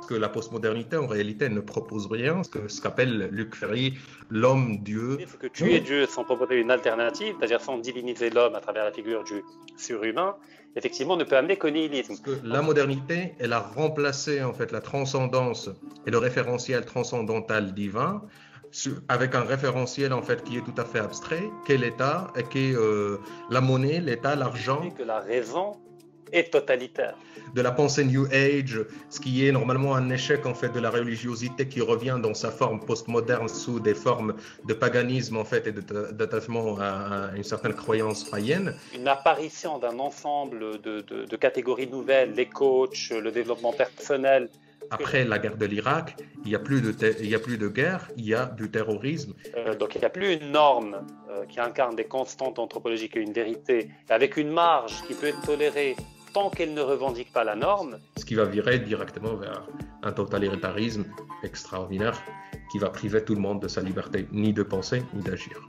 que la postmodernité, en réalité, elle ne propose rien, ce qu'appelle Luc Ferry l'homme-dieu. Que tu es Dieu sans proposer une alternative, c'est-à-dire sans diviniser l'homme à travers la figure du surhumain, effectivement, ne peut amener qu'au nihilisme. Parce que la modernité, elle a remplacé en fait la transcendance et le référentiel transcendantal divin avec un référentiel en fait qui est tout à fait abstrait, qu'est l'État, qui est la monnaie, l'État, l'argent. Que la raison est totalitaire. De la pensée New Age, ce qui est normalement un échec en fait de la religiosité qui revient dans sa forme postmoderne sous des formes de paganisme en fait et d'attachement à une certaine croyance païenne. Une apparition d'un ensemble de catégories nouvelles, les coachs, le développement personnel. Après la guerre de l'Irak, il n'y a plus de guerre, il y a du terrorisme. Donc il n'y a plus une norme qui incarne des constantes anthropologiques et une vérité, avec une marge qui peut être tolérée tant qu'elle ne revendique pas la norme. Ce qui va virer directement vers un totalitarisme extraordinaire qui va priver tout le monde de sa liberté, ni de penser, ni d'agir.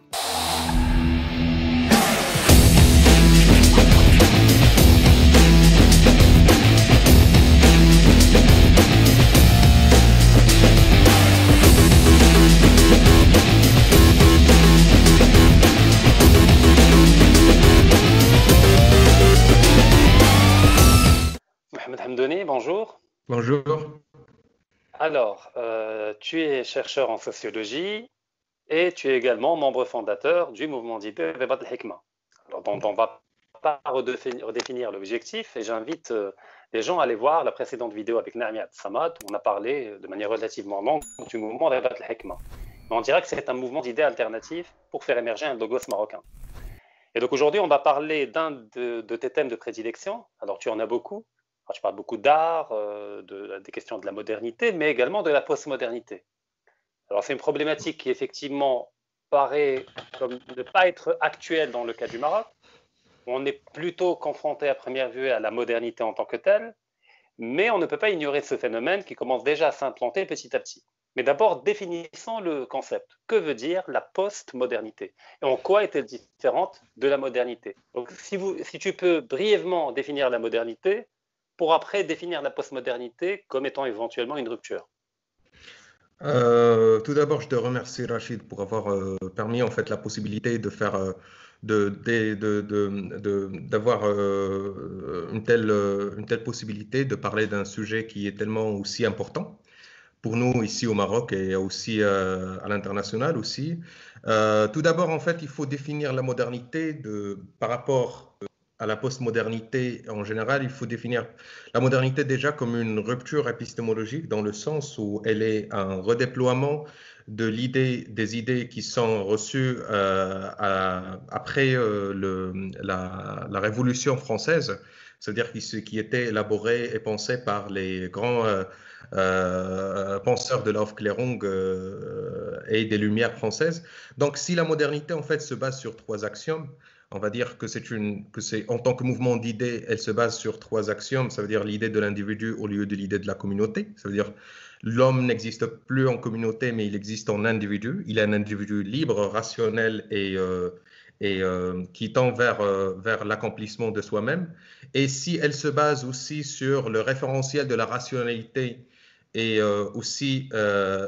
Bonjour. Bonjour. Alors, tu es chercheur en sociologie et tu es également membre fondateur du mouvement d'idées Ribat al-Hikma. Alors, on ne va pas redéfinir l'objectif et j'invite les gens à aller voir la précédente vidéo avec Naamia Samad où on a parlé de manière relativement longue du mouvement Ribat al-Hikma. Mais on dirait que c'est un mouvement d'idées alternatives pour faire émerger un logos marocain. Et donc aujourd'hui, on va parler d'un de tes thèmes de prédilection. Alors, tu en as beaucoup. Tu parles beaucoup d'art, des questions de la modernité, mais également de la postmodernité. Alors, c'est une problématique qui, effectivement, paraît comme ne pas être actuelle dans le cas du Maroc. On est plutôt confronté à première vue à la modernité en tant que telle, mais on ne peut pas ignorer ce phénomène qui commence déjà à s'implanter petit à petit. Mais d'abord, définissons le concept. Que veut dire la postmodernité? Et en quoi est-elle différente de la modernité? Donc, si tu peux brièvement définir la modernité, pour après définir la postmodernité comme étant éventuellement une rupture. Tout d'abord, je te remercie Rachid pour avoir permis en fait la possibilité de faire d'avoir une telle possibilité de parler d'un sujet qui est tellement aussi important pour nous ici au Maroc et aussi à l'international aussi. Tout d'abord, en fait, il faut définir la modernité par rapport à la postmodernité en général. Il faut définir la modernité déjà comme une rupture épistémologique dans le sens où elle est un redéploiement des idées qui sont reçues après la Révolution française, c'est-à-dire qui était élaboré et pensé par les grands penseurs de l'Aufklärung et des Lumières françaises. Donc, si la modernité en fait se base sur trois axiomes, on va dire que en tant que mouvement d'idées, elle se base sur trois axiomes. Ça veut dire l'idée de l'individu au lieu de l'idée de la communauté. Ça veut dire l'homme n'existe plus en communauté, mais il existe en individu. Il est un individu libre, rationnel et qui tend vers l'accomplissement de soi-même. Et si elle se base aussi sur le référentiel de la rationalité et aussi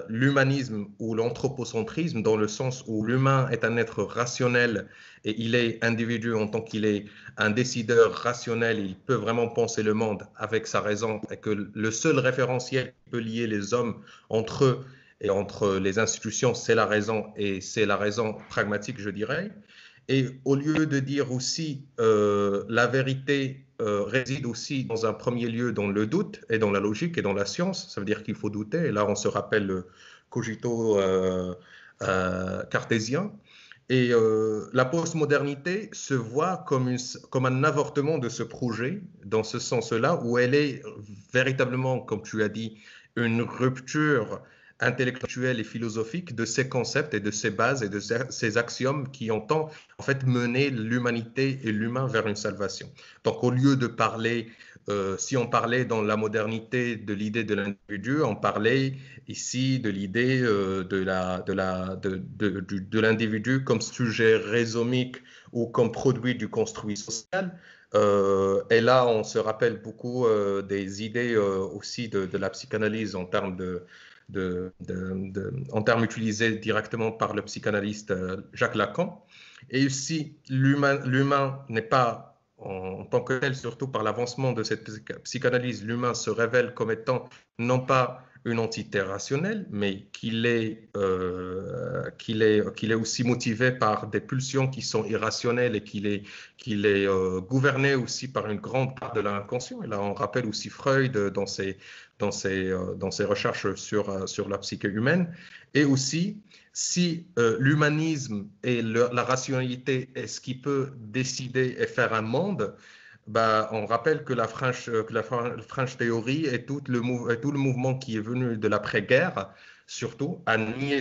l'humanisme ou l'anthropocentrisme, dans le sens où l'humain est un être rationnel et il est individu en tant qu'il est un décideur rationnel, il peut vraiment penser le monde avec sa raison, et que le seul référentiel qui peut lier les hommes entre eux et entre les institutions, c'est la raison, et c'est la raison pragmatique, je dirais. Et au lieu de dire aussi la vérité réside aussi dans un premier lieu dans le doute et dans la logique et dans la science, ça veut dire qu'il faut douter. Et là, on se rappelle le cogito cartésien. Et la postmodernité se voit comme un avortement de ce projet, dans ce sens-là, où elle est véritablement, comme tu as dit, une rupture intellectuelle et philosophique de ces concepts et de ces bases et de ces axiomes qui entendent en fait mener l'humanité et l'humain vers une salvation. Donc au lieu de parler si on parlait dans la modernité de l'idée de l'individu, on parlait ici de l'idée de l'individu comme sujet rhizomique ou comme produit du construit social. Et là, on se rappelle beaucoup des idées aussi de la psychanalyse en termes en termes utilisés directement par le psychanalyste Jacques Lacan. Et aussi, l'humain n'est pas en tant que tel, surtout par l'avancement de cette psychanalyse, l'humain se révèle comme étant non pas une entité rationnelle, mais qu'il est aussi motivé par des pulsions qui sont irrationnelles et qu'il est gouverné aussi par une grande part de l'inconscient. Et là, on rappelle aussi Freud dans ses recherches sur la psyché humaine. Et aussi, si l'humanisme et la rationalité est ce qui peut décider et faire un monde, bah, on rappelle que la French Theory et tout le mouvement qui est venu de l'après-guerre, surtout, a nié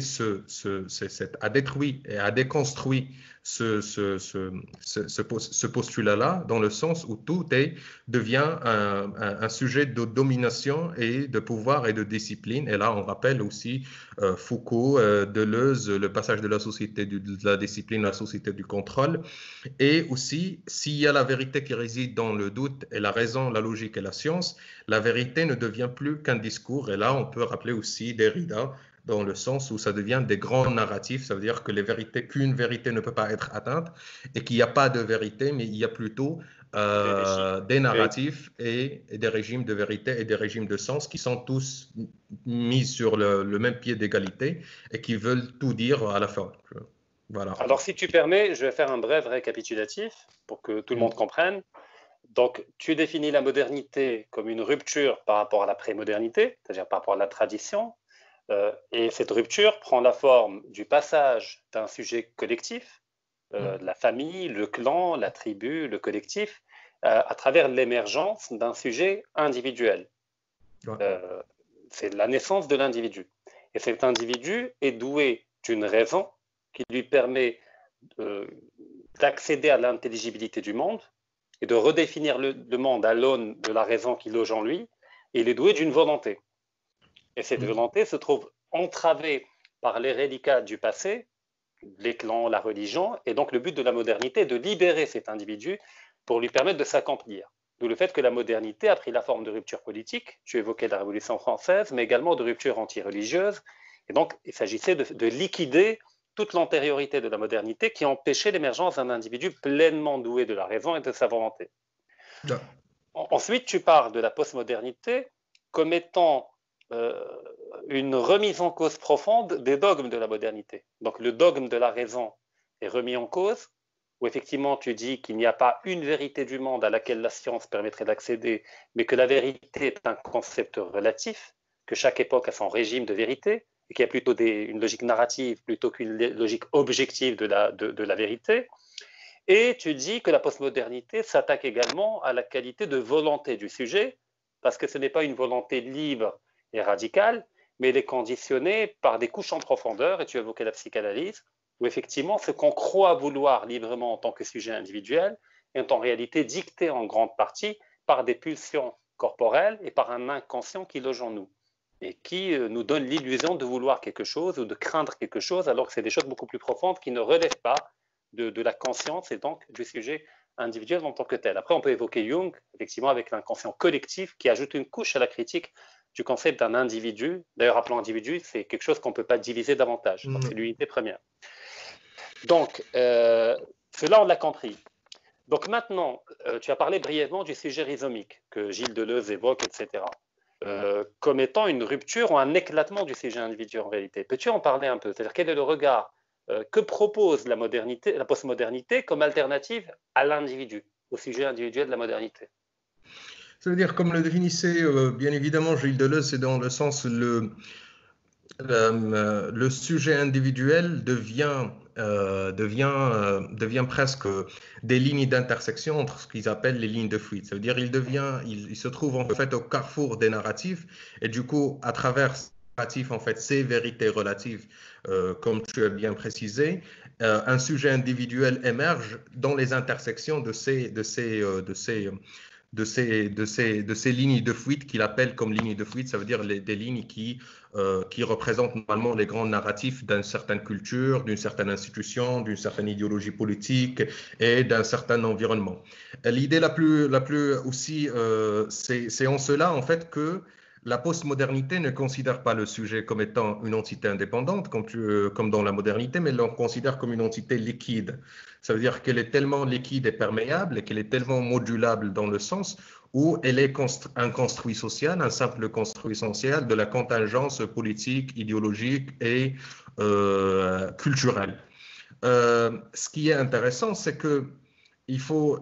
a détruit et a déconstruit ce postulat-là, dans le sens où devient un sujet de domination et de pouvoir et de discipline. Et là, on rappelle aussi Foucault, Deleuze, le passage de la société de la discipline à la société du contrôle. Et aussi, s'il y a la vérité qui réside dans le doute et la raison, la logique et la science, la vérité ne devient plus qu'un discours. Et là, on peut rappeler aussi Derrida, dans le sens où ça devient des grands narratifs. Ça veut dire que qu'une vérité ne peut pas être atteinte et qu'il n'y a pas de vérité, mais il y a plutôt des narratifs et des régimes de vérité et des régimes de sens qui sont tous mis sur le même pied d'égalité et qui veulent tout dire à la fois. Voilà. Alors, si tu permets, je vais faire un bref récapitulatif pour que tout le monde comprenne. Donc, tu définis la modernité comme une rupture par rapport à la prémodernité, c'est-à-dire par rapport à la tradition. Et cette rupture prend la forme du passage d'un sujet collectif, la famille, le clan, la tribu, le collectif, à travers l'émergence d'un sujet individuel. C'est la naissance de l'individu. Et cet individu est doué d'une raison qui lui permet d'accéder à l'intelligibilité du monde et de redéfinir le monde à l'aune de la raison qui loge en lui. Et il est doué d'une volonté. Et cette volonté se trouve entravée par les reliquats du passé, les clans, la religion, et donc le but de la modernité est de libérer cet individu pour lui permettre de s'accomplir. D'où le fait que la modernité a pris la forme de rupture politique, tu évoquais la Révolution française, mais également de rupture anti-religieuse, et donc il s'agissait de liquider toute l'antériorité de la modernité qui empêchait l'émergence d'un individu pleinement doué de la raison et de sa volonté. Ensuite, tu parles de la postmodernité comme étant une remise en cause profonde des dogmes de la modernité. Donc le dogme de la raison est remis en cause, où effectivement tu dis qu'il n'y a pas une vérité du monde à laquelle la science permettrait d'accéder, mais que la vérité est un concept relatif, que chaque époque a son régime de vérité, et qu'il y a plutôt une logique narrative plutôt qu'une logique objective de la vérité. Et tu dis que la postmodernité s'attaque également à la qualité de volonté du sujet, parce que ce n'est pas une volonté libre et radicale, mais elle est conditionnée par des couches en profondeur, et tu évoquais la psychanalyse, où effectivement ce qu'on croit vouloir librement en tant que sujet individuel est en réalité dicté en grande partie par des pulsions corporelles et par un inconscient qui loge en nous, et qui nous donne l'illusion de vouloir quelque chose ou de craindre quelque chose, alors que c'est des choses beaucoup plus profondes qui ne relèvent pas de la conscience et donc du sujet individuel en tant que tel. Après, on peut évoquer Jung, effectivement, avec l'inconscient collectif qui ajoute une couche à la critique du concept d'un individu. D'ailleurs, rappelons individu, c'est quelque chose qu'on ne peut pas diviser davantage. Donc, c'est l'unité première. Donc, cela, on l'a compris. Donc maintenant, tu as parlé brièvement du sujet rhizomique que Gilles Deleuze évoque, etc. Comme étant une rupture ou un éclatement du sujet individuel en réalité. Peux-tu en parler un peu? C'est-à-dire, quel est le regard que propose la postmodernité comme alternative à l'individu, au sujet individuel de la modernité? Ça veut dire, comme le définissait bien évidemment Gilles Deleuze, c'est dans le sens le sujet individuel devient presque des lignes d'intersection entre ce qu'ils appellent les lignes de fuite. Ça veut dire il se trouve en fait au carrefour des narratifs et du coup, à travers en fait, ces vérités relatives, comme tu as bien précisé, un sujet individuel émerge dans les intersections de ces de ces lignes de fuite qu'il appelle comme lignes de fuite. Ça veut dire des lignes qui représentent normalement les grands narratifs d'une certaine culture, d'une certaine institution, d'une certaine idéologie politique et d'un certain environnement. L'idée la plus aussi, c'est en cela en fait que la postmodernité ne considère pas le sujet comme étant une entité indépendante, comme dans la modernité, mais l'on considère comme une entité liquide. Ça veut dire qu'elle est tellement liquide et perméable et qu'elle est tellement modulable dans le sens où elle est un construit social, un simple construit social de la contingence politique, idéologique et culturelle. Ce qui est intéressant, c'est que il faut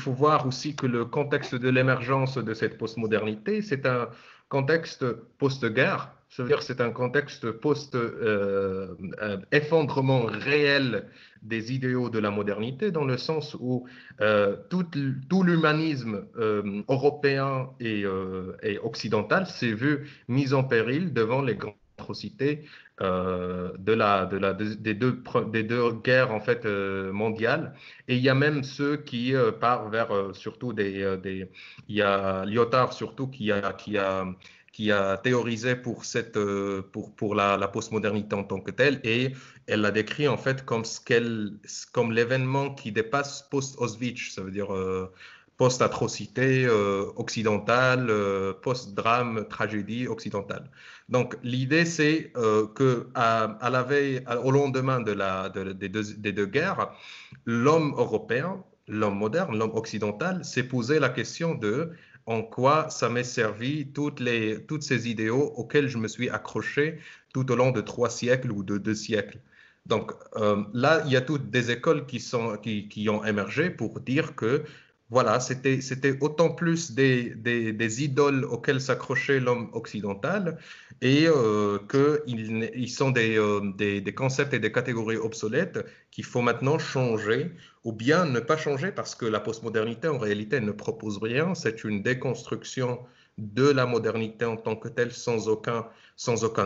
voir aussi que le contexte de l'émergence de cette postmodernité, c'est un contexte post-guerre, ça veut dire que c'est un contexte post-effondrement réel des idéaux de la modernité, dans le sens où tout l'humanisme européen et occidental s'est vu mis en péril devant les grandes atrocités des deux guerres en fait mondiales. Et il y a même ceux qui partent vers surtout il y a Lyotard surtout qui a théorisé pour pour la postmodernité en tant que telle, et elle l'a décrit en fait comme l'événement qui dépasse post-Auschwitz, ça veut dire post-atrocité occidentale, post-drame, tragédie occidentale. Donc l'idée c'est à la veille, au lendemain des deux guerres, l'homme européen, l'homme moderne, l'homme occidental s'est posé la question de en quoi ça m'est servi toutes ces idéaux auxquels je me suis accroché tout au long de 3 siècles ou de 2 siècles. Donc là, il y a toutes des écoles qui ont émergé pour dire que voilà, c'était autant plus des idoles auxquelles s'accrochait l'homme occidental et qu'ils sont des concepts et des catégories obsolètes qu'il faut maintenant changer ou bien ne pas changer parce que la postmodernité, en réalité, ne propose rien. C'est une déconstruction de la modernité en tant que telle sans aucun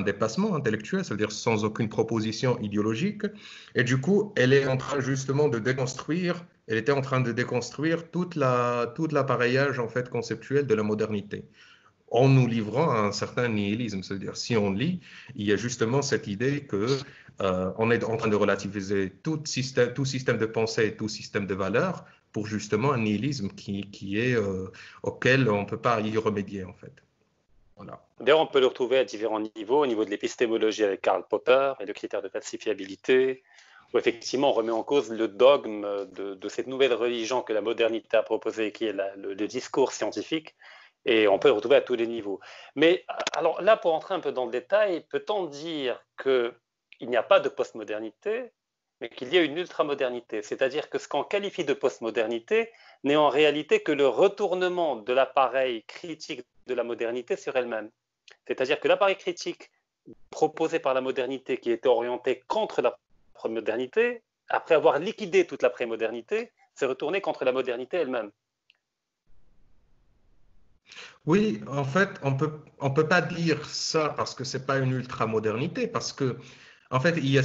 dépassement intellectuel, c'est-à-dire sans aucune proposition idéologique. Et du coup, elle est en train justement de déconstruire, elle était en train de déconstruire toute l'appareillage en fait conceptuel de la modernité en nous livrant à un certain nihilisme. C'est-à-dire, si on lit, il y a justement cette idée que on est en train de relativiser tout système de pensée et tout système de valeurs pour justement un nihilisme qui est, auquel on ne peut pas y remédier, en fait. Voilà. D'ailleurs, on peut le retrouver à différents niveaux, au niveau de l'épistémologie avec Karl Popper et le critère de falsifiabilité, où effectivement on remet en cause le dogme de cette nouvelle religion que la modernité a proposée, qui est le discours scientifique, et on peut le retrouver à tous les niveaux. Mais alors là, pour entrer un peu dans le détail, peut-on dire qu'il n'y a pas de postmodernité, mais qu'il y a une ultramodernité, c'est-à-dire que ce qu'on qualifie de postmodernité n'est en réalité que le retournement de l'appareil critique de la modernité sur elle-même. C'est-à-dire que l'appareil critique proposé par la modernité, qui était orienté contre la modernité, après avoir liquidé toute la prémodernité, s'est retourné contre la modernité elle-même. Oui, en fait, on peut pas dire ça parce que c'est pas une ultramodernité, parce que en fait, il y a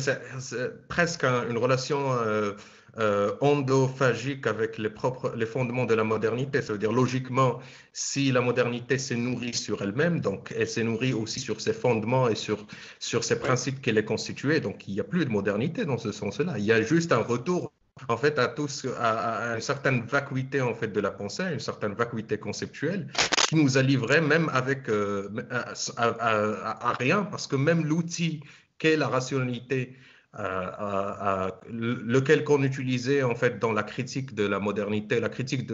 presque une relation endophagique avec les fondements de la modernité. Ça veut dire, logiquement, si la modernité s'est nourrie sur elle-même, donc elle s'est nourrie aussi sur ses fondements et sur ses principes qu'elle est constituée. Donc, il n'y a plus de modernité dans ce sens-là. Il y a juste un retour en fait à une certaine vacuité en fait de la pensée, une certaine vacuité conceptuelle qui nous a livré même avec à rien, parce que même l'outil qu'est la rationalité, lequel qu'on utilisait en fait dans la critique de la modernité, la critique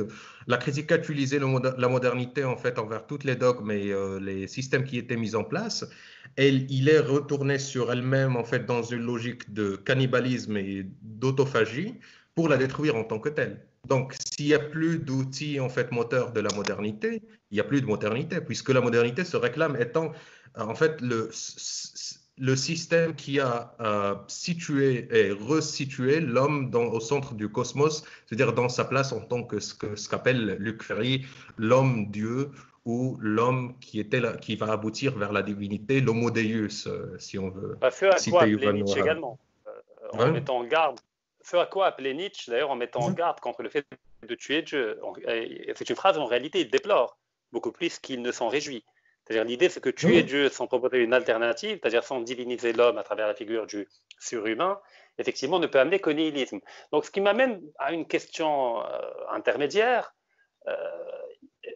qu'a utilisé la modernité en fait envers toutes les dogmes et les systèmes qui étaient mis en place, il est retourné sur elle-même en fait dans une logique de cannibalisme et d'autophagie pour la détruire en tant que telle. Donc, s'il n'y a plus d'outils en fait moteurs de la modernité, il n'y a plus de modernité, puisque la modernité se réclame étant en fait le système qui a situé et resitué l'homme au centre du cosmos, c'est-à-dire dans sa place en tant que ce qu'appelle Luc Ferry l'homme-dieu ou l'homme qui va aboutir vers la divinité, l'homo deus, si on veut Ce à quoi citer appelait Yuval Nietzsche Noah. également, en mettant en garde, ce à quoi appelait Nietzsche d'ailleurs en mettant en garde contre le fait de tuer Dieu. C'est une phrase, en réalité, il déplore beaucoup plus qu'il ne s'en réjouit. C'est-à-dire, l'idée, c'est que tuer Dieu sans proposer une alternative, c'est-à-dire sans diviniser l'homme à travers la figure du surhumain, effectivement, ne peut amener qu'au nihilisme. Donc, ce qui m'amène à une question intermédiaire,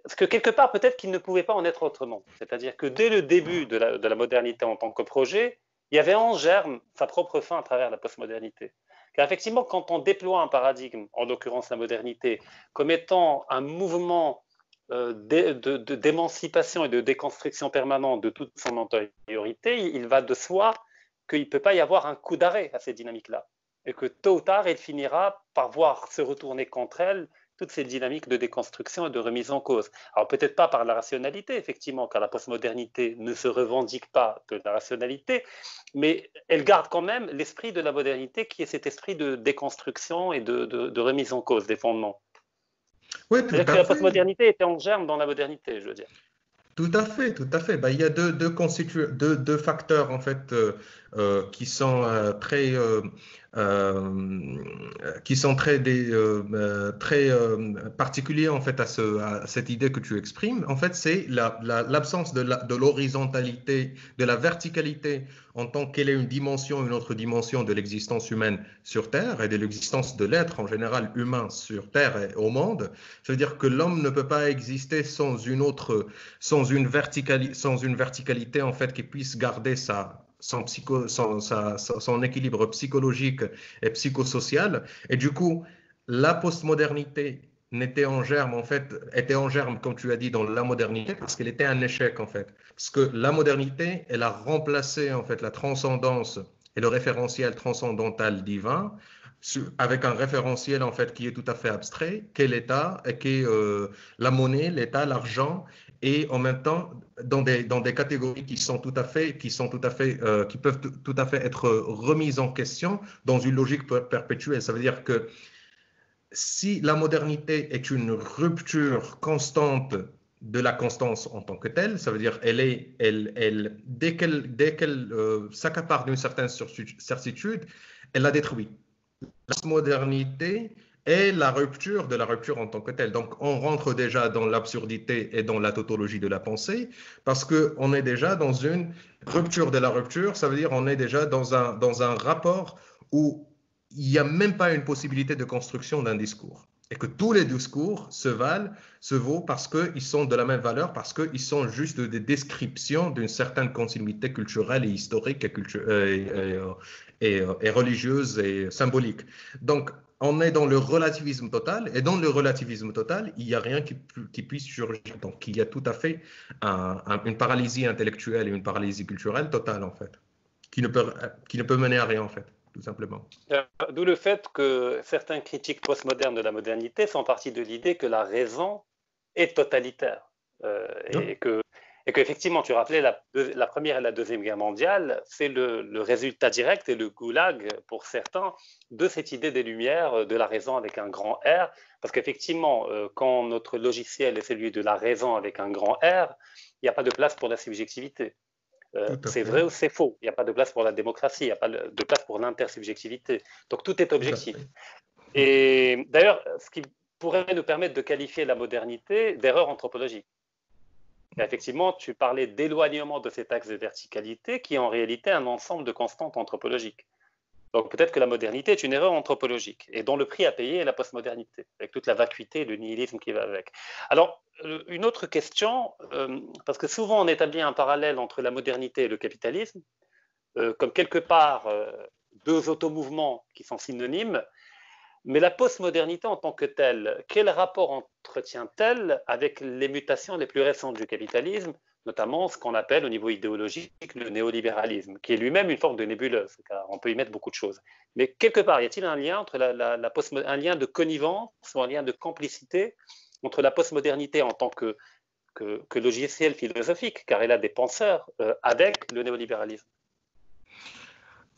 parce que quelque part, peut-être qu'il ne pouvait pas en être autrement. C'est-à-dire que dès le début de la modernité en tant que projet, il y avait en germe sa propre fin à travers la postmodernité. Car effectivement, quand on déploie un paradigme, en l'occurrence la modernité, comme étant un mouvement d'émancipation et de déconstruction permanente de toute son antériorité, il va de soi qu'il ne peut pas y avoir un coup d'arrêt à ces dynamiques-là. Et que tôt ou tard, elle finira par voir se retourner contre elle toutes ces dynamiques de déconstruction et de remise en cause. Alors peut-être pas par la rationalité, effectivement, car la postmodernité ne se revendique pas de la rationalité, mais elle garde quand même l'esprit de la modernité qui est cet esprit de déconstruction et de remise en cause des fondements. Oui, tout C'est-à-dire que à la fait. postmodernité était en germe dans la modernité, je veux dire. Tout à fait, tout à fait. Bah, il y a deux facteurs en fait qui sont euh, très particuliers en fait à cette idée que tu exprimes. En fait, c'est l'absence de l'horizontalité, de la verticalité en tant qu'elle est une dimension, une autre dimension de l'existence humaine sur Terre et de l'existence de l'être en général humain sur Terre et au monde. Ça veut dire que l'homme ne peut pas exister sans une verticalité en fait qui puisse garder son équilibre psychologique et psychosocial. Et du coup, la postmodernité était en germe, comme tu as dit, dans la modernité, parce qu'elle était un échec, en fait. Parce que la modernité, elle a remplacé, en fait, la transcendance et le référentiel transcendantal divin avec un référentiel, en fait, qui est tout à fait abstrait, qu'est l'État, qui est la monnaie, l'État, l'argent, et en même temps dans des catégories qui peuvent tout à fait être remises en question dans une logique perpétuelle. Ça veut dire que si la modernité est une rupture constante de la constance en tant que telle, ça veut dire dès qu'elle s'accapare d'une certaine certitude, elle la détruit. La modernité est la rupture de la rupture en tant que telle. Donc, on rentre déjà dans l'absurdité et dans la tautologie de la pensée parce qu'on est déjà dans une rupture de la rupture. Ça veut dire qu'on est déjà dans un rapport où il n'y a même pas une possibilité de construction d'un discours. Et que tous les discours se vaut parce qu'ils sont de la même valeur, parce qu'ils sont juste des descriptions d'une certaine continuité culturelle et historique et religieuse et symbolique. Donc, on est dans le relativisme total, et dans le relativisme total, il n'y a rien qui puisse surgir. Donc, il y a tout à fait une paralysie intellectuelle et une paralysie culturelle totale, en fait, qui ne peut mener à rien, en fait, tout simplement. D'où le fait que certains critiques postmodernes de la modernité sont partis de l'idée que la raison est totalitaire. Et qu'effectivement, tu rappelais la Première et la Deuxième Guerre mondiale, c'est le résultat direct et le goulag pour certains de cette idée des Lumières, de la raison avec un grand R. Parce qu'effectivement, quand notre logiciel est celui de la raison avec un grand R, il n'y a pas de place pour la subjectivité. C'est vrai ou c'est faux. Il n'y a pas de place pour la démocratie, il n'y a pas de place pour l'intersubjectivité. Donc tout est objectif. Et d'ailleurs, ce qui pourrait nous permettre de qualifier la modernité d'erreur anthropologique. Et effectivement, tu parlais d'éloignement de cet axe de verticalité qui est en réalité un ensemble de constantes anthropologiques. Donc peut-être que la modernité est une erreur anthropologique et dont le prix à payer est la postmodernité, avec toute la vacuité et le nihilisme qui va avec. Alors, une autre question, parce que souvent on établit un parallèle entre la modernité et le capitalisme, comme quelque part deux automouvements qui sont synonymes, mais la postmodernité en tant que telle, quel rapport entretient-elle avec les mutations les plus récentes du capitalisme, notamment ce qu'on appelle au niveau idéologique le néolibéralisme, qui est lui-même une forme de nébuleuse, car on peut y mettre beaucoup de choses. Mais quelque part, y a-t-il un lien entre un lien de connivence ou un lien de complicité entre la postmodernité en tant que logiciel philosophique, car elle a des penseurs, avec le néolibéralisme?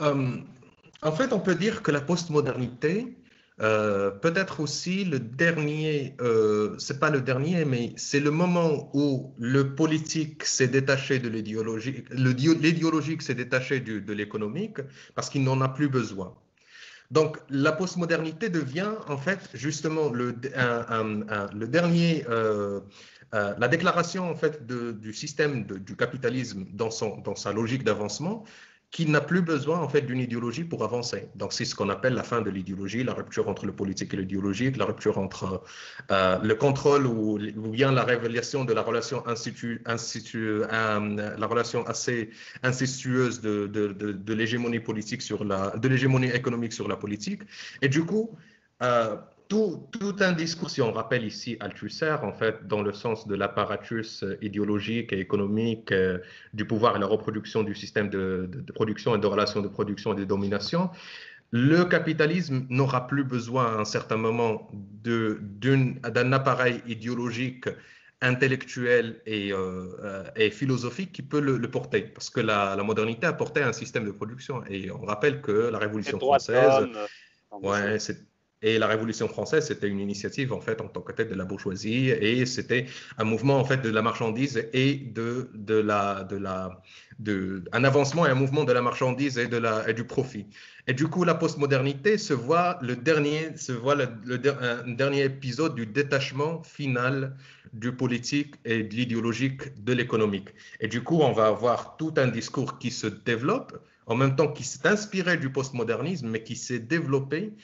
En fait, on peut dire que la postmodernité peut-être aussi le dernier, c'est pas le dernier, mais c'est le moment où le politique s'est détaché de l'idéologie, l'idéologique s'est détaché de l'économique parce qu'il n'en a plus besoin. Donc, la postmodernité devient en fait justement le dernier, la déclaration en fait du système du capitalisme dans sa logique d'avancement, qui n'a plus besoin en fait d'une idéologie pour avancer. Donc, c'est ce qu'on appelle la fin de l'idéologie, la rupture entre le politique et l'idéologique, la rupture entre le contrôle ou bien la révélation de la relation la relation assez incestueuse de l'hégémonie politique de l'hégémonie économique sur la politique. Et du coup, tout un discours, si on rappelle ici Althusser, en fait, dans le sens de l'apparatus idéologique et économique du pouvoir et la reproduction du système de production et de relations de production et de domination, le capitalisme n'aura plus besoin à un certain moment d'un appareil idéologique intellectuel et philosophique qui peut le porter. Parce que la modernité a porté un système de production. Et on rappelle que la Les Révolution droits de française, l'homme, genre de ouais, choses. et la Révolution française, c'était une initiative en fait en tant que telle de la bourgeoisie et c'était un mouvement en fait de la marchandise et un avancement et un mouvement de la marchandise et du profit. Et du coup, la postmodernité un dernier épisode du détachement final du politique et de l'idéologique de l'économique. Et du coup, on va avoir tout un discours qui se développe en même temps qui s'est inspiré du postmodernisme, mais qui s'est développé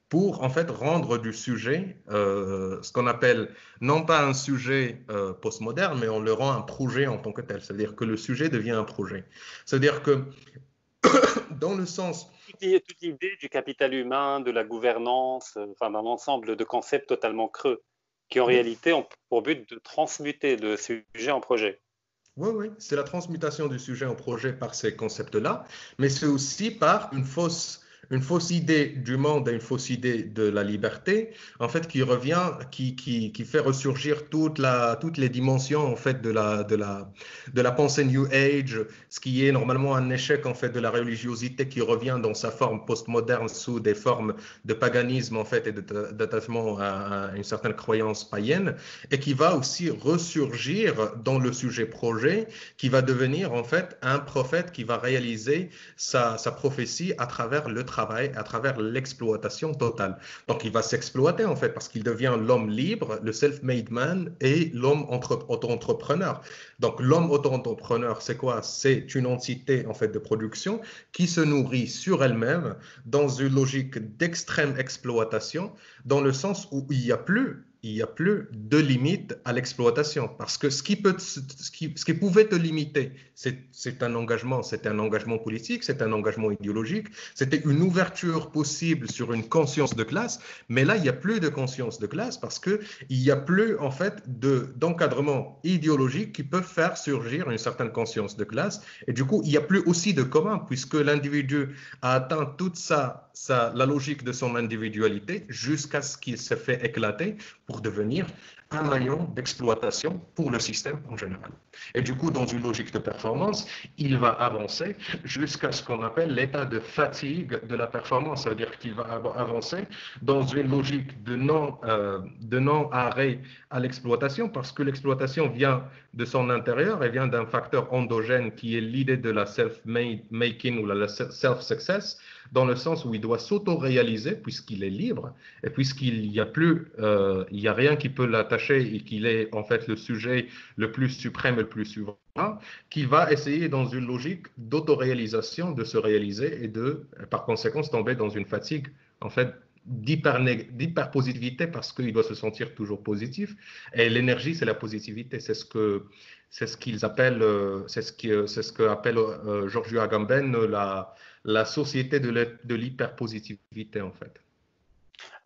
pour en fait rendre du sujet ce qu'on appelle non pas un sujet postmoderne, mais on le rend un projet en tant que tel. C'est-à-dire que le sujet devient un projet. C'est-à-dire que dans le sens Toute l'idée du capital humain, de la gouvernance, enfin d'un ensemble de concepts totalement creux, qui en oui, réalité ont pour but de transmuter le sujet en projet. oui, oui, c'est la transmutation du sujet en projet par ces concepts-là, mais c'est aussi par une fausse idée du monde et une fausse idée de la liberté, en fait, qui revient, qui fait ressurgir toutes les dimensions, en fait, de la pensée New Age, ce qui est normalement un échec, en fait, de la religiosité qui revient dans sa forme postmoderne sous des formes de paganisme, en fait, et d'attachement à une certaine croyance païenne et qui va aussi ressurgir dans le sujet projet, qui va devenir en fait un prophète qui va réaliser sa prophétie à travers le travail, à travers l'exploitation totale. Donc il va s'exploiter en fait parce qu'il devient l'homme libre, le self-made man et l'homme auto-entrepreneur. Donc l'homme auto-entrepreneur, c'est quoi? C'est une entité en fait de production qui se nourrit sur elle-même dans une logique d'extrême exploitation, dans le sens où il n'y a plus de limite à l'exploitation. Parce que ce qui pouvait te limiter, c'est un engagement politique, c'est un engagement idéologique, c'était une ouverture possible sur une conscience de classe. Mais là, il n'y a plus de conscience de classe parce qu'il n'y a plus, en fait, d'encadrement idéologique qui peut faire surgir une certaine conscience de classe. Et du coup, il n'y a plus aussi de commun puisque l'individu a atteint la logique de son individualité jusqu'à ce qu'il se fait éclater pour devenir un maillon d'exploitation pour le système en général. Et du coup, dans une logique de performance, il va avancer jusqu'à ce qu'on appelle l'état de fatigue de la performance, c'est-à-dire qu'il va avancer dans une logique de non-arrêt à l'exploitation, parce que l'exploitation vient de son intérieur et vient d'un facteur endogène qui est l'idée de la self-making ou la self-success, dans le sens où il doit s'auto-réaliser puisqu'il est libre et puisqu'il n'y a plus, il y a rien qui peut l'attacher et qu'il est en fait le sujet le plus suprême et le plus souverain, qui va essayer dans une logique d'autoréalisation de se réaliser et de, par conséquent, tomber dans une fatigue en fait d'hyper-positivité parce qu'il doit se sentir toujours positif. Et l'énergie, c'est la positivité. C'est ce qu'ils appellent, c'est ce que appelle Giorgio Agamben la société de l'hyperpositivité en fait.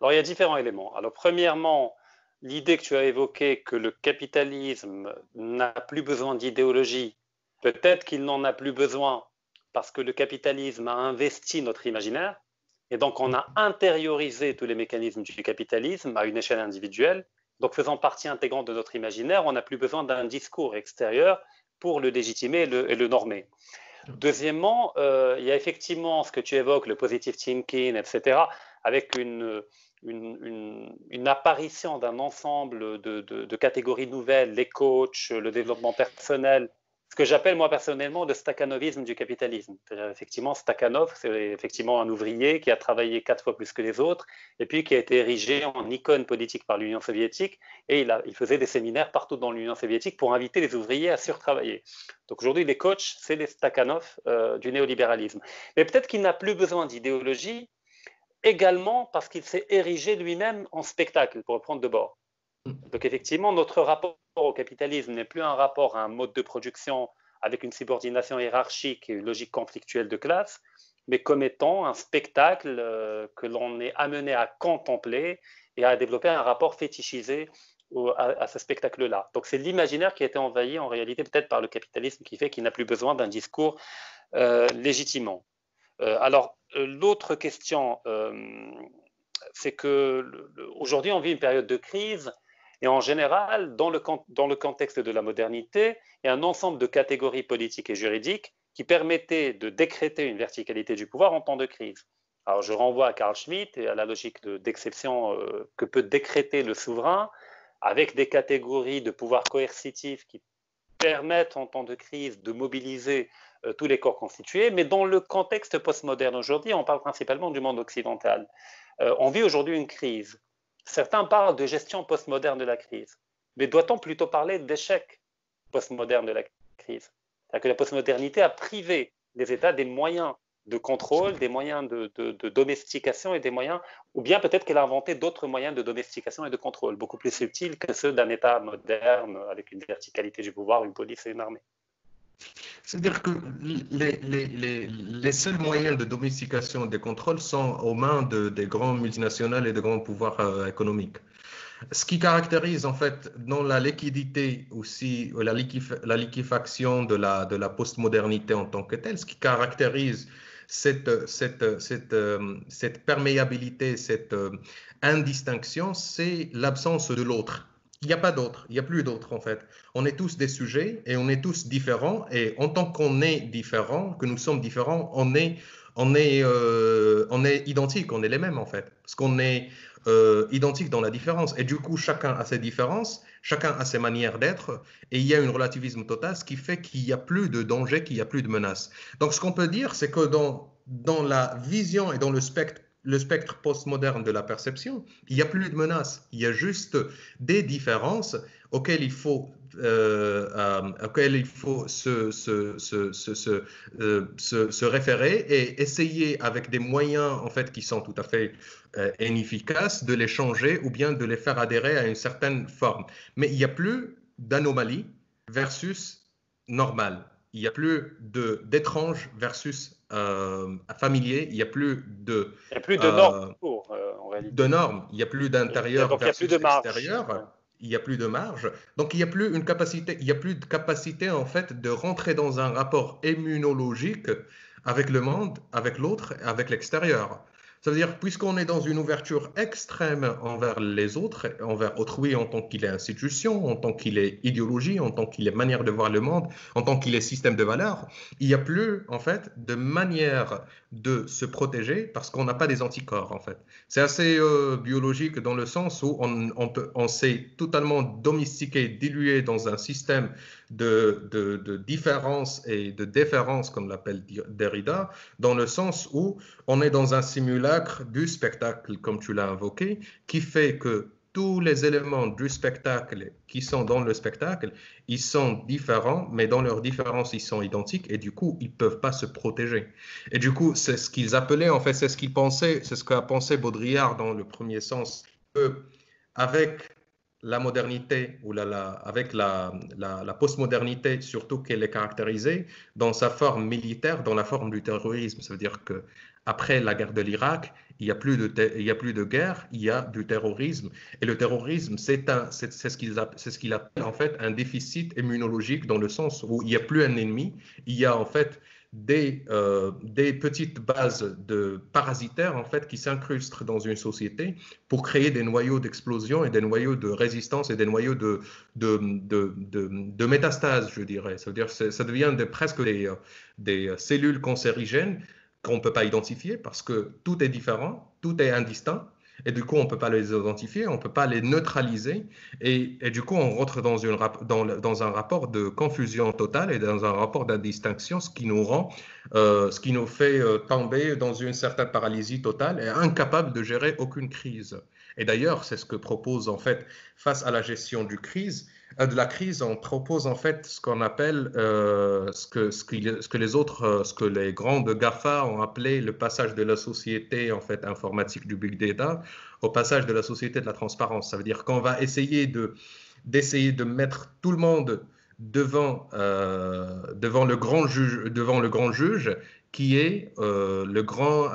Alors, il y a différents éléments. Alors, premièrement, l'idée que tu as évoquée que le capitalisme n'a plus besoin d'idéologie, peut-être qu'il n'en a plus besoin parce que le capitalisme a investi notre imaginaire et donc on a intériorisé tous les mécanismes du capitalisme à une échelle individuelle. Donc, faisant partie intégrante de notre imaginaire, on n'a plus besoin d'un discours extérieur pour le légitimer et le normer. Deuxièmement, il y a effectivement ce que tu évoques, le positive thinking, etc., avec une apparition d'un ensemble de catégories nouvelles, les coachs, le développement personnel, ce que j'appelle moi personnellement le stakhanovisme du capitalisme. C'est-à-dire, effectivement, Stakhanov, c'est effectivement un ouvrier qui a travaillé 4 fois plus que les autres et puis qui a été érigé en icône politique par l'Union soviétique, et il faisait des séminaires partout dans l'Union soviétique pour inviter les ouvriers à surtravailler. Donc aujourd'hui, les coachs, c'est les Stakhanov du néolibéralisme. Mais peut-être qu'il n'a plus besoin d'idéologie, également parce qu'il s'est érigé lui-même en spectacle, pour reprendre de bord. Donc effectivement, notre rapport au capitalisme n'est plus un rapport à un mode de production avec une subordination hiérarchique et une logique conflictuelle de classe, mais comme étant un spectacle que l'on est amené à contempler et à développer un rapport fétichisé à ce spectacle-là. Donc c'est l'imaginaire qui a été envahi en réalité peut-être par le capitalisme, qui fait qu'il n'a plus besoin d'un discours légitimant. Alors l'autre question, c'est qu'aujourd'hui on vit une période de crise. Et en général, dans le contexte de la modernité, il y a un ensemble de catégories politiques et juridiques qui permettaient de décréter une verticalité du pouvoir en temps de crise. Alors, je renvoie à Carl Schmitt et à la logique d'exception que peut décréter le souverain, avec des catégories de pouvoir coercitif qui permettent en temps de crise de mobiliser tous les corps constitués. Mais dans le contexte postmoderne aujourd'hui, on parle principalement du monde occidental. On vit aujourd'hui une crise. Certains parlent de gestion postmoderne de la crise, mais doit-on plutôt parler d'échec postmoderne de la crise? C'est-à-dire que la postmodernité a privé les États des moyens de contrôle, des moyens de domestication et des moyens, ou bien peut-être qu'elle a inventé d'autres moyens de domestication et de contrôle, beaucoup plus subtils que ceux d'un État moderne avec une verticalité du pouvoir, une police et une armée. C'est-à-dire que les seuls moyens de domestication et de contrôle sont aux mains des grands multinationales et des grands pouvoirs économiques. Ce qui caractérise en fait dans la liquidité aussi, la liquéfaction de la postmodernité en tant que telle, ce qui caractérise cette perméabilité, cette indistinction, c'est l'absence de l'autre. Il n'y a pas d'autre, il n'y a plus d'autre en fait. On est tous des sujets et on est tous différents, et en tant qu'on est différents, que nous sommes différents, on est identiques, on est les mêmes en fait, parce qu'on est identiques dans la différence. Et du coup, chacun a ses différences, chacun a ses manières d'être, et il y a un relativisme total, ce qui fait qu'il n'y a plus de danger, qu'il n'y a plus de menace. Donc ce qu'on peut dire, c'est que dans la vision et dans le spectre postmoderne de la perception, il n'y a plus de menaces, il y a juste des différences auxquelles il faut se référer et essayer avec des moyens en fait qui sont tout à fait inefficaces de les changer ou bien de les faire adhérer à une certaine forme. Mais il n'y a plus d'anomalie versus normal. Il n'y a plus d'étrange versus familier. Il n'y a plus de normes en réalité. De normes. Il n'y a plus d'intérieur versus extérieur. Ouais. Il n'y a plus de marge. Donc, il n'y a plus une capacité, il y a plus de capacité en fait de rentrer dans un rapport immunologique avec le monde, avec l'autre, avec l'extérieur. Ça veut dire, puisqu'on est dans une ouverture extrême envers les autres, envers autrui en tant qu'il est institution, en tant qu'il est idéologie, en tant qu'il est manière de voir le monde, en tant qu'il est système de valeurs, il n'y a plus en fait de manière de se protéger parce qu'on n'a pas des anticorps en fait. C'est assez biologique dans le sens où on s'est totalement domestiqué, dilué dans un système de différence et de déférence, comme l'appelle Derrida, dans le sens où on est dans un simulacre du spectacle, comme tu l'as invoqué, qui fait que tous les éléments du spectacle qui sont dans le spectacle, ils sont différents, mais dans leur différence, ils sont identiques, et du coup, ils ne peuvent pas se protéger. Et du coup, c'est ce qu'ils appelaient, en fait, c'est ce qu'ils pensaient, c'est ce qu'a pensé Baudrillard dans le premier sens, qu'avec la modernité ou avec la postmodernité, surtout qu'elle est caractérisée dans sa forme militaire, dans la forme du terrorisme. Ça veut dire qu'après la guerre de l'Irak, il n'y a plus de guerre, il y a du terrorisme. Et le terrorisme, c'est ce qu'il appelle en fait un déficit immunologique, dans le sens où il n'y a plus un ennemi, il y a en fait des petites bases de parasitaires en fait qui s'incrustent dans une société pour créer des noyaux d'explosion et des noyaux de résistance et des noyaux de métastase, je dirais. Ça veut dire ça devient presque des cellules cancérigènes qu'on ne peut pas identifier parce que tout est différent, tout est indistinct. et du coup, on ne peut pas les identifier, on ne peut pas les neutraliser, et du coup, on rentre dans un rapport de confusion totale et dans un rapport d'indistinction, ce qui nous fait tomber dans une certaine paralysie totale et incapable de gérer aucune crise. Et d'ailleurs, c'est ce que propose en fait, face à la gestion de la crise, on propose en fait ce qu'on appelle ce que les grandes GAFA ont appelé le passage de la société en fait informatique du big data au passage de la société de la transparence. Ça veut dire qu'on va d'essayer de mettre tout le monde devant le grand juge qui est le grand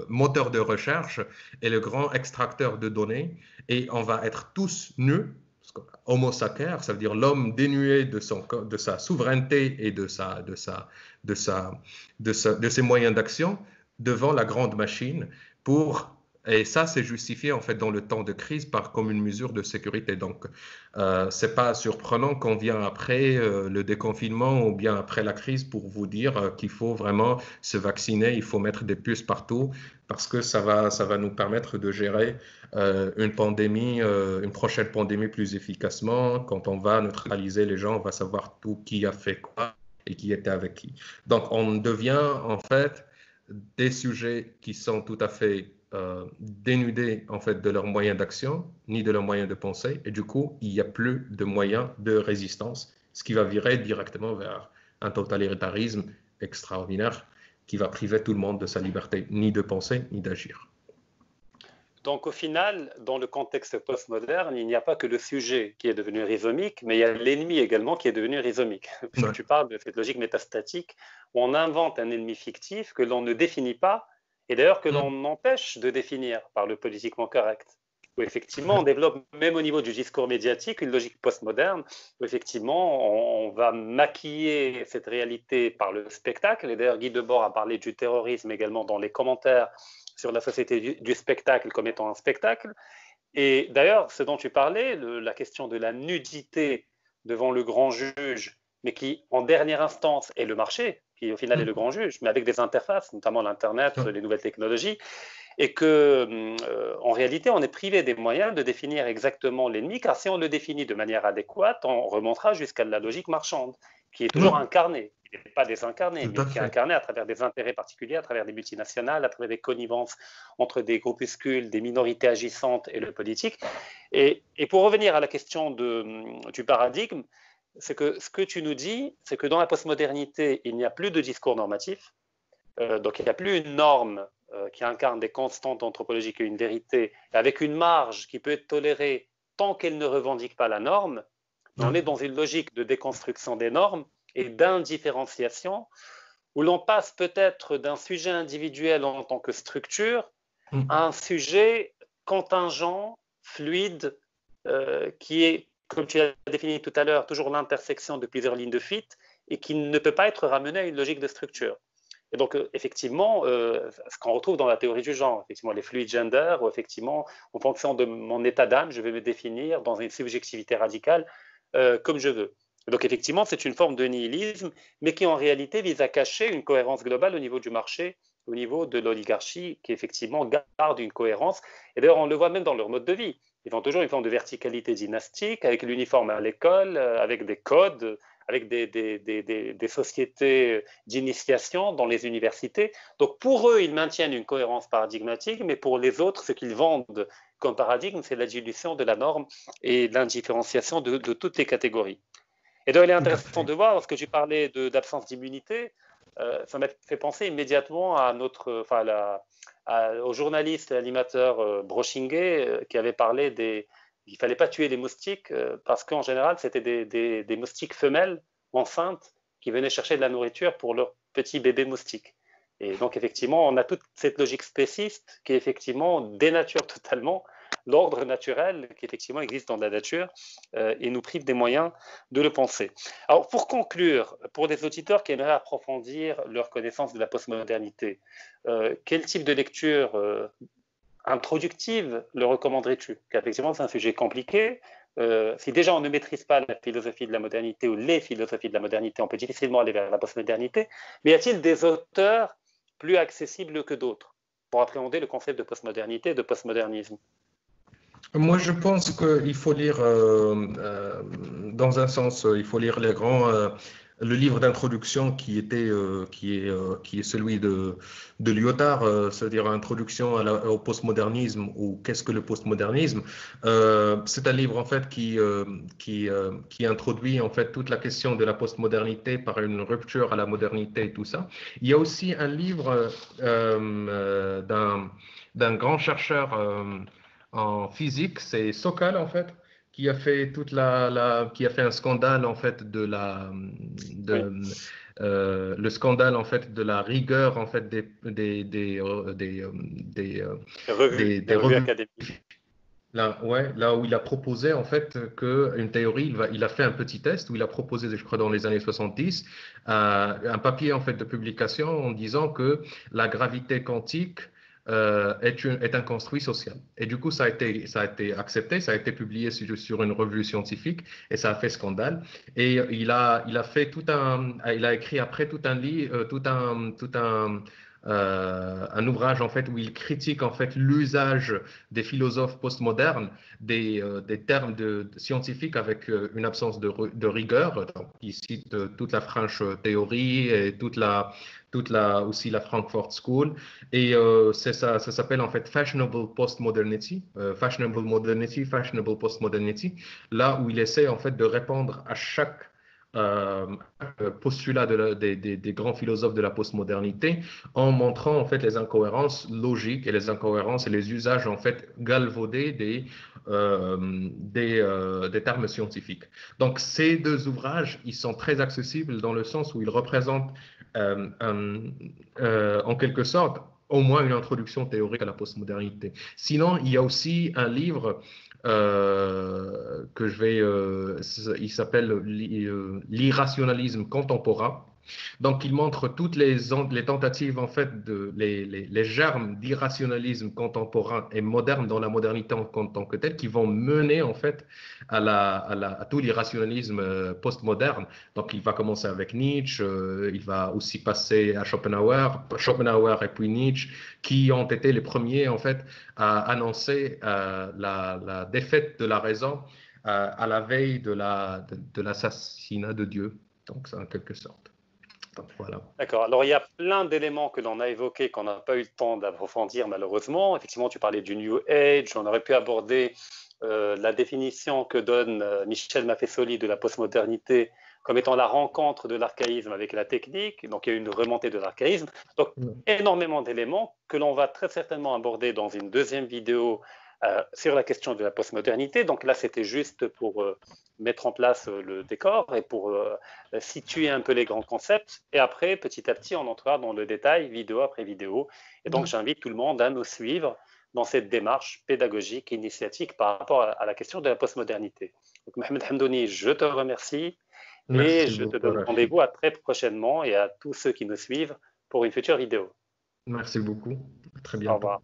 moteur de recherche et le grand extracteur de données. Et on va être tous nus, homo sacer, ça veut dire l'homme dénué de sa souveraineté et de ses moyens d'action devant la grande machine pour et ça, c'est justifié en fait dans le temps de crise comme une mesure de sécurité. Donc, c'est pas surprenant qu'on vient après le déconfinement ou bien après la crise pour vous dire qu'il faut vraiment se vacciner, il faut mettre des puces partout parce que ça va nous permettre de gérer une prochaine pandémie plus efficacement. Quand on va neutraliser les gens, on va savoir tout qui a fait quoi et qui était avec qui. Donc, on devient en fait des sujets qui sont tout à fait dénudés en fait de leurs moyens d'action ni de leurs moyens de pensée et du coup il n'y a plus de moyens de résistance, ce qui va virer directement vers un totalitarisme extraordinaire qui va priver tout le monde de sa liberté ni de penser ni d'agir. Donc au final, dans le contexte postmoderne, il n'y a pas que le sujet qui est devenu rhizomique, mais il y a l'ennemi également qui est devenu rhizomique. Puisque tu parles de cette logique métastatique où on invente un ennemi fictif que l'on ne définit pas et d'ailleurs que l'on empêche de définir par le politiquement correct. Où effectivement, on développe, même au niveau du discours médiatique, une logique postmoderne, où effectivement, on va maquiller cette réalité par le spectacle. Et d'ailleurs, Guy Debord a parlé du terrorisme également dans les commentaires sur la société du spectacle comme étant un spectacle. Et d'ailleurs, ce dont tu parlais, la question de la nudité devant le grand juge, mais qui, en dernière instance, est le marché, qui au final est le grand juge, mais avec des interfaces, notamment l'Internet, les nouvelles technologies, et que, en réalité, on est privé des moyens de définir exactement l'ennemi, car si on le définit de manière adéquate, on remontera jusqu'à la logique marchande, qui est toujours incarnée, qui n'est pas désincarnée, mais qui est incarnée à travers des intérêts particuliers, à travers des multinationales, à travers des connivences entre des groupuscules, des minorités agissantes et le politique. Et pour revenir à la question du paradigme, c'est que ce que tu nous dis, c'est que dans la postmodernité, il n'y a plus de discours normatif, donc il n'y a plus une norme qui incarne des constantes anthropologiques et une vérité, avec une marge qui peut être tolérée tant qu'elle ne revendique pas la norme. On est dans une logique de déconstruction des normes et d'indifférenciation où l'on passe peut-être d'un sujet individuel en tant que structure à un sujet contingent, fluide, qui est, comme tu as défini tout à l'heure, toujours l'intersection de plusieurs lignes de fuite et qui ne peut pas être ramené à une logique de structure. Et donc, effectivement, ce qu'on retrouve dans la théorie du genre, effectivement, les fluid gender, où effectivement, en fonction de mon état d'âme, je vais me définir dans une subjectivité radicale comme je veux. Et donc, effectivement, c'est une forme de nihilisme, mais qui en réalité vise à cacher une cohérence globale au niveau du marché, au niveau de l'oligarchie, qui effectivement garde une cohérence. Et d'ailleurs, on le voit même dans leur mode de vie. Ils ont toujours une forme de verticalité dynastique, avec l'uniforme à l'école, avec des codes, avec des sociétés d'initiation dans les universités. Donc pour eux, ils maintiennent une cohérence paradigmatique, mais pour les autres, ce qu'ils vendent comme paradigme, c'est la dilution de la norme et l'indifférenciation de toutes les catégories. Et donc il est intéressant de voir, lorsque tu parlais d'absence d'immunité, ça m'a fait penser immédiatement à au journaliste et animateur Brochinguet qui avait parlé il ne fallait pas tuer les moustiques parce qu'en général, c'était des moustiques femelles enceintes qui venaient chercher de la nourriture pour leurs petits bébés moustiques. Et donc, effectivement, on a toute cette logique spéciste qui, effectivement, dénature totalement l'ordre naturel qui, effectivement, existe dans la nature et nous prive des moyens de le penser. Alors, pour conclure, pour les auditeurs qui aimeraient approfondir leur connaissance de la postmodernité, quel type de lecture introductive le recommanderais-tu? Car effectivement, c'est un sujet compliqué. Si déjà on ne maîtrise pas la philosophie de la modernité ou les philosophies de la modernité, on peut difficilement aller vers la postmodernité. Mais y a-t-il des auteurs plus accessibles que d'autres? pour appréhender le concept de postmodernité et de postmodernisme? Moi, je pense qu'il faut lire, dans un sens, il faut lire le livre d'introduction qui est celui de Lyotard, c'est-à-dire Introduction au postmodernisme ou qu'est-ce que le postmodernisme. C'est un livre en fait qui introduit en fait toute la question de la postmodernité par une rupture à la modernité et tout ça. Il y a aussi un livre d'un grand chercheur. En physique, c'est Sokal en fait qui a fait qui a fait un scandale en fait Oui, de le scandale en fait de la rigueur en fait des les revues revues. académiques. Là, ouais, là où il a proposé en fait une théorie, il a fait un petit test où il a proposé, je crois dans les années 70, un papier en fait de publication en disant que la gravité quantique est un construit social. Et du coup, ça a été accepté, ça a été publié sur une revue scientifique et ça a fait scandale. Et il a fait il a écrit après tout un livre, un ouvrage en fait où il critique en fait l'usage des philosophes postmodernes des termes scientifiques avec une absence de rigueur. Donc, il cite toute la French théorie et aussi la Frankfurt School. Et ça s'appelle en fait Fashionable Postmodernity, Fashionable Modernity, Fashionable Postmodernity, là où il essaie en fait de répondre à chaque euh, postulat des grands philosophes de la postmodernité en montrant en fait les incohérences logiques et les incohérences et les usages en fait galvaudés des termes scientifiques. Donc ces deux ouvrages, ils sont très accessibles dans le sens où ils représentent euh, un, en quelque sorte au moins une introduction théorique à la postmodernité. Sinon, il y a aussi un livre il s'appelle L'irrationalisme contemporain. Donc, il montre toutes les tentatives, en fait, les germes d'irrationalisme contemporain et moderne dans la modernité en tant que telle, qui vont mener, en fait, à tout l'irrationalisme postmoderne. Donc, il va commencer avec Nietzsche, il va aussi passer à Schopenhauer et puis Nietzsche, qui ont été les premiers, en fait, à annoncer la défaite de la raison à la veille de l'assassinat de Dieu. Donc, c'est en quelque sorte. Donc, voilà. D'accord. Alors, il y a plein d'éléments que l'on a évoqués qu'on n'a pas eu le temps d'approfondir, malheureusement. Effectivement, tu parlais du New Age. On aurait pu aborder la définition que donne Michel Maffesoli de la postmodernité comme étant la rencontre de l'archaïsme avec la technique. Donc, il y a eu une remontée de l'archaïsme. Donc, énormément d'éléments que l'on va très certainement aborder dans une deuxième vidéo sur la question de la postmodernité. Donc là, c'était juste pour mettre en place le décor et pour situer un peu les grands concepts. Et après, petit à petit, on entrera dans le détail, vidéo après vidéo. Et donc, j'invite tout le monde à nous suivre dans cette démarche pédagogique, initiatique par rapport à la question de la postmodernité. Donc, Mohamed Hamdouni, je te remercie et Merci je te beaucoup, donne Rachid. rendez-vous à très prochainement et à tous ceux qui nous suivent pour une future vidéo. Merci beaucoup. À très Au bientôt. revoir.